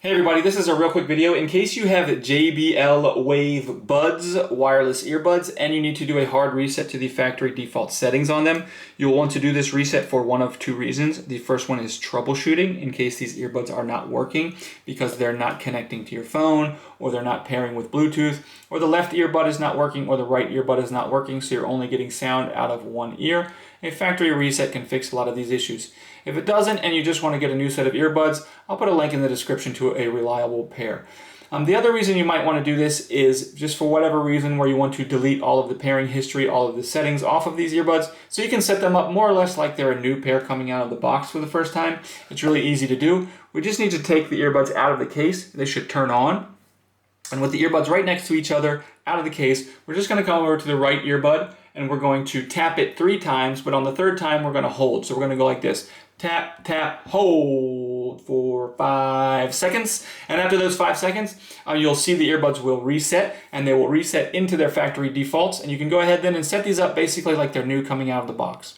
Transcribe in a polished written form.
Hey everybody, this is a real quick video. In case you have JBL Wave Buds, wireless earbuds, and you need to do a hard reset to the factory default settings on them, you'll want to do this reset for one of two reasons. The first one is troubleshooting, in case these earbuds are not working because they're not connecting to your phone, or they're not pairing with Bluetooth, or the left earbud is not working, or the right earbud is not working, so you're only getting sound out of one ear. A factory reset can fix a lot of these issues. If it doesn't and you just want to get a new set of earbuds, I'll put a link in the description to a reliable pair. The other reason you might want to do this is just for whatever reason where you want to delete all of the pairing history, all of the settings off of these earbuds, so you can set them up more or less like they're a new pair coming out of the box for the first time. It's really easy to do. We just need to take the earbuds out of the case. They should turn on. And with the earbuds right next to each other, out of the case, we're just going to come over to the right earbud and we're going to tap it 3 times, but on the 3rd time we're going to hold. So we're going to go like this. Tap, tap, hold for 5 seconds. And after those 5 seconds, you'll see the earbuds will reset, and they will reset into their factory defaults. And you can go ahead then and set these up basically like they're new coming out of the box.